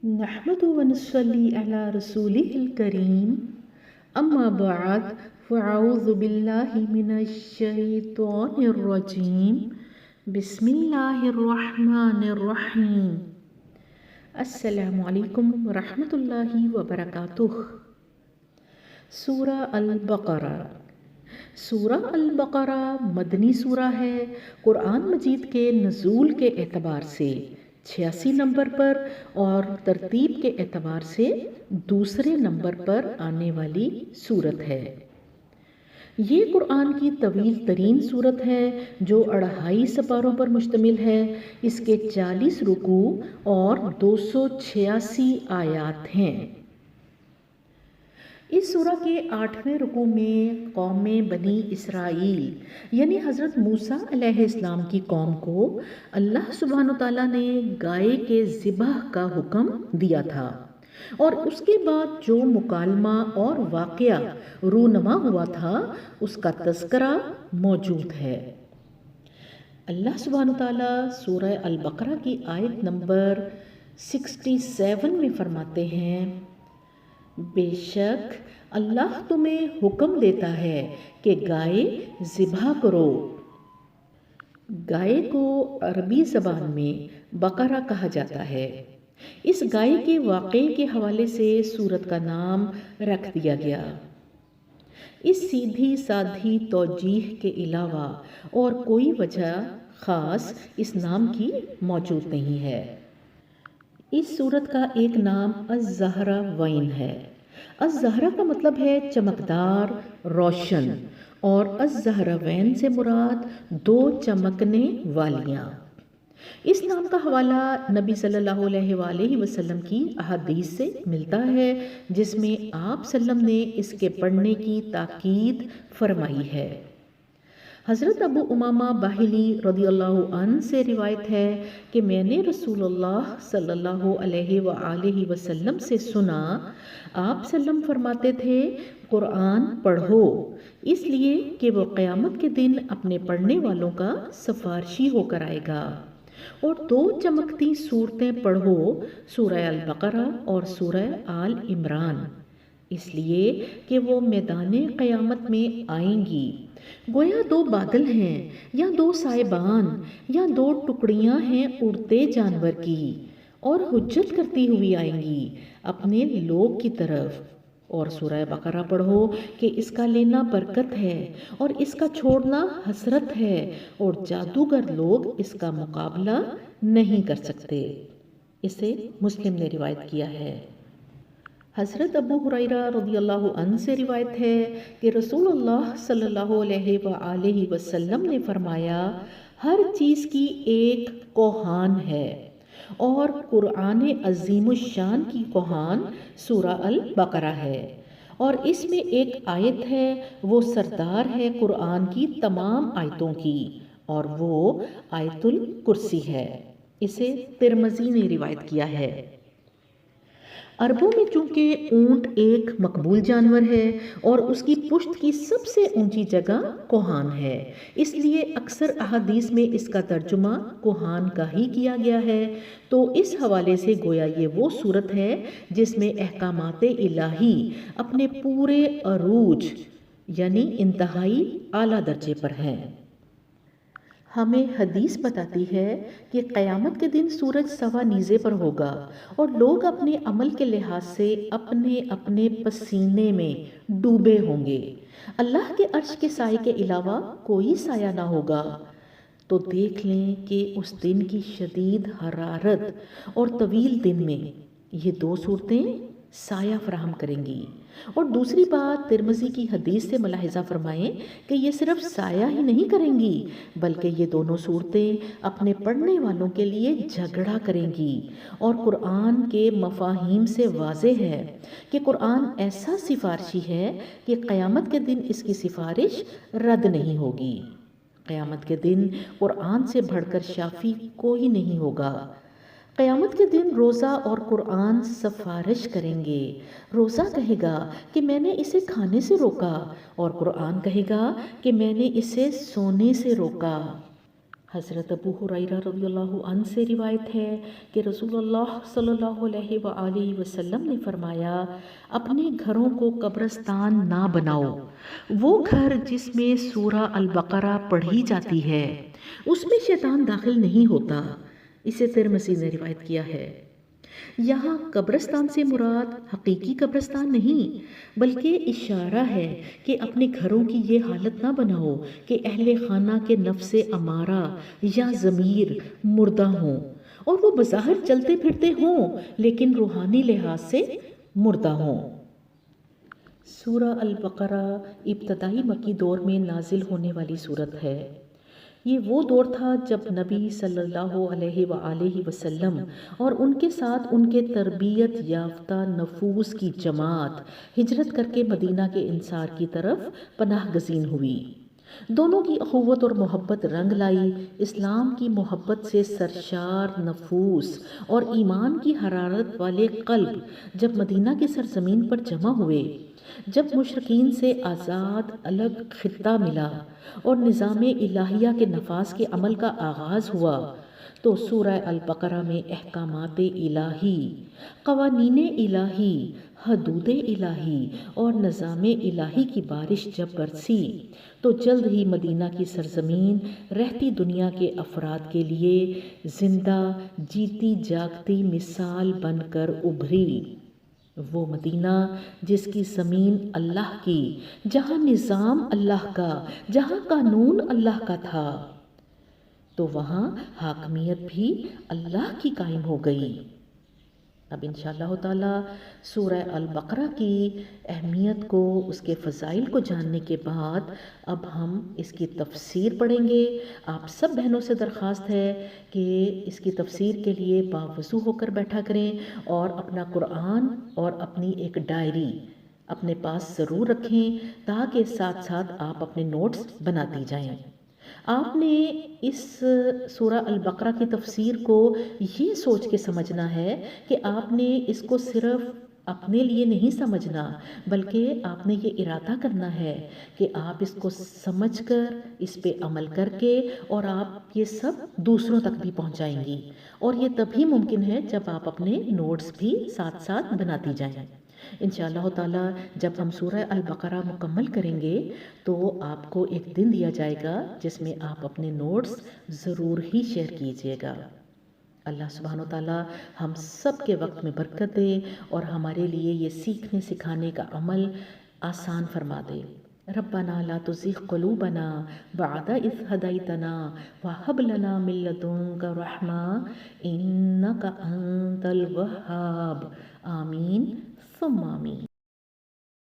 نحمد و نصلی علی رسولہ الکریم اما بعد فاعوذ باللہ من الشیطان الرجیم بسم اللہ الرحمن الرحیم۔ السلام علیکم ورحمۃ اللہ وبرکاتہ۔ سورہ البقرہ۔ سورہ البقرہ مدنی سورہ ہے۔ قرآن مجید کے نزول کے اعتبار سے 86 نمبر پر اور ترتیب کے اعتبار سے دوسرے نمبر پر آنے والی سورت ہے۔ یہ قرآن کی طویل ترین سورت ہے جو 2.5 سپاروں پر مشتمل ہے۔ اس کے 40 رکوع اور 286 آیات ہیں۔ اس سورہ کے 8ویں رکوع میں قوم بنی اسرائیل یعنی حضرت موسیٰ علیہ السلام کی قوم کو اللہ سبحانہ وتعالیٰ نے گائے کے ذبح کا حکم دیا تھا، اور اس کے بعد جو مکالمہ اور واقعہ رونما ہوا تھا اس کا تذکرہ موجود ہے۔ اللہ سبحانہ وتعالیٰ سورہ البقرہ کی آیت نمبر 67 میں فرماتے ہیں، بے شک اللہ تمہیں حکم دیتا ہے کہ گائے ذبح کرو۔ گائے کو عربی زبان میں بقرہ کہا جاتا ہے۔ اس گائے کے واقعے کے حوالے سے سورت کا نام رکھ دیا گیا۔ اس سیدھی سادھی توجیہ کے علاوہ اور کوئی وجہ خاص اس نام کی موجود نہیں ہے۔ اس سورت کا ایک نام الزہراوین ہے۔ الزہرا کا مطلب ہے چمکدار، روشن، اور الزہراوین سے مراد 2 چمکنے والیاں۔ اس نام کا حوالہ نبی صلی اللہ علیہ وآلہ وسلم کی احادیث سے ملتا ہے، جس میں آپ صلی اللہ علیہ وسلم نے اس کے پڑھنے کی تاکید فرمائی ہے۔ حضرت ابو امامہ باہلی رضی اللہ عنہ سے روایت ہے کہ میں نے رسول اللہ صلی اللہ علیہ وآلہ وسلم سے سنا، آپ صلی اللہ علیہ وسلم فرماتے تھے، قرآن پڑھو، اس لیے کہ وہ قیامت کے دن اپنے پڑھنے والوں کا سفارشی ہو کر آئے گا، اور 2 چمکتی صورتیں پڑھو، سورہ البقرہ اور سورہ آل عمران، اس لیے کہ وہ میدان قیامت میں آئیں گی، گویا 2 بادل ہیں یا 2 سائبان یا 2 ٹکڑیاں ہیں اڑتے جانور کی، اور حجت کرتی ہوئی آئیں گی اپنے لوگ کی طرف۔ اور سورہ بقرہ پڑھو کہ اس کا لینا برکت ہے اور اس کا چھوڑنا حسرت ہے، اور جادوگر لوگ اس کا مقابلہ نہیں کر سکتے۔ اسے مسلم نے روایت کیا ہے۔ حضرت ابو ہریرہ رضی اللہ عنہ سے روایت ہے کہ رسول اللہ صلی اللہ علیہ وآلہ وسلم نے فرمایا، ہر چیز کی ایک کوہان ہے، اور قرآن عظیم الشان کی کوہان سورہ البقرہ ہے، اور اس میں ایک آیت ہے، وہ سردار ہے قرآن کی تمام آیتوں کی، اور وہ آیت الکرسی ہے۔ اسے ترمذی نے روایت کیا ہے۔ عربوں میں چونکہ اونٹ ایک مقبول جانور ہے اور اس کی پشت کی سب سے اونچی جگہ کوہان ہے، اس لیے اکثر احادیث میں اس کا ترجمہ کوہان کا ہی کیا گیا ہے۔ تو اس حوالے سے گویا یہ وہ صورت ہے جس میں احکامات الہی اپنے پورے عروج یعنی انتہائی اعلیٰ درجے پر ہیں۔ ہمیں حدیث بتاتی ہے کہ قیامت کے دن سورج سوا نیزے پر ہوگا، اور لوگ اپنے عمل کے لحاظ سے اپنے اپنے پسینے میں ڈوبے ہوں گے۔ اللہ کے عرش کے سائے کے علاوہ کوئی سایہ نہ ہوگا۔ تو دیکھ لیں کہ اس دن کی شدید حرارت اور طویل دن میں یہ 2 صورتیں سایہ فراہم کریں گی۔ اور دوسری بات، ترمذی کی حدیث سے ملاحظہ فرمائیں کہ یہ صرف سایہ ہی نہیں کریں گی، بلکہ یہ دونوں صورتیں اپنے پڑھنے والوں کے لیے جھگڑا کریں گی۔ اور قرآن کے مفاہیم سے واضح ہے کہ قرآن ایسا سفارشی ہے کہ قیامت کے دن اس کی سفارش رد نہیں ہوگی۔ قیامت کے دن قرآن سے بڑھ کر شافی کوئی نہیں ہوگا۔ قیامت کے دن روزہ اور قرآن سفارش کریں گے۔ روزہ کہے گا کہ میں نے اسے کھانے سے روکا، اور قرآن کہے گا کہ میں نے اسے سونے سے روکا۔ حضرت ابو ہریرہ رضی اللہ عنہ سے روایت ہے کہ رسول اللہ صلی اللہ علیہ وآلہ وسلم نے فرمایا، اپنے گھروں کو قبرستان نہ بناؤ۔ وہ گھر جس میں سورہ البقرہ پڑھی جاتی ہے اس میں شیطان داخل نہیں ہوتا۔ اسے ترمذی نے روایت کیا ہے۔ یہاں قبرستان سے مراد حقیقی قبرستان نہیں بلکہ اشارہ ہے کہ اپنے گھروں کی یہ حالت نہ بناؤ کہ اہل خانہ کے نفس امارہ یا ضمیر مردہ ہوں اور وہ بظاہر چلتے پھرتے ہوں لیکن روحانی لحاظ سے مردہ ہوں۔ سورہ البقرہ ابتدائی مکی دور میں نازل ہونے والی سورت ہے۔ یہ وہ دور تھا جب نبی صلی اللہ علیہ وآلہ وسلم اور ان کے ساتھ ان کے تربیت یافتہ نفوس کی جماعت ہجرت کر کے مدینہ کے انصار کی طرف پناہ گزین ہوئی۔ دونوں کی اخوت اور محبت رنگ لائی۔ اسلام کی محبت سے سرشار نفوس اور ایمان کی حرارت والے قلب جب مدینہ کی سرزمین پر جمع ہوئے، جب مشرکین سے آزاد الگ خطہ ملا اور نظام الہیہ کے نفاذ کے عمل کا آغاز ہوا، تو سورہ البقرہ میں احکامات الہی، قوانین الہی، حدود الہی اور نظام الہی کی بارش جب برسی تو جلد ہی مدینہ کی سرزمین رہتی دنیا کے افراد کے لیے زندہ جیتی جاگتی مثال بن کر ابھری۔ وہ مدینہ جس کی زمین اللہ کی، جہاں نظام اللہ کا، جہاں قانون اللہ کا تھا، تو وہاں حاکمیت بھی اللہ کی قائم ہو گئی۔ اب انشاءاللہ تعالی سورہ البقرہ کی اہمیت کو، اس کے فضائل کو جاننے کے بعد اب ہم اس کی تفسیر پڑھیں گے۔ آپ سب بہنوں سے درخواست ہے کہ اس کی تفسیر کے لیے باوضو ہو کر بیٹھا کریں اور اپنا قرآن اور اپنی ایک ڈائری اپنے پاس ضرور رکھیں تاکہ ساتھ ساتھ آپ اپنے نوٹس بناتی جائیں۔ آپ نے اس سورہ البقرہ کی تفسیر کو یہ سوچ کے سمجھنا ہے کہ آپ نے اس کو صرف اپنے لیے نہیں سمجھنا بلکہ آپ نے یہ ارادہ کرنا ہے کہ آپ اس کو سمجھ کر اس پہ عمل کر کے اور آپ یہ سب دوسروں تک بھی پہنچائیں گی، اور یہ تبھی ممکن ہے جب آپ اپنے نوٹس بھی ساتھ ساتھ بناتی جائیں۔ انشاءاللہ تعالی جب ہم سورہ البقرہ مکمل کریں گے تو آپ کو ایک دن دیا جائے گا جس میں آپ اپنے نوٹس ضرور ہی شیئر کیجیے گا۔ اللہ سبحانہ و تعالی ہم سب کے وقت میں برکت دے اور ہمارے لیے یہ سیکھنے سکھانے کا عمل آسان فرما دے۔ ربنا لا تزغ قلوبنا بعد اذ ہدیتنا وہب لنا من لدنک رحمہ انک انت الوہاب۔ آمین ثم آمین۔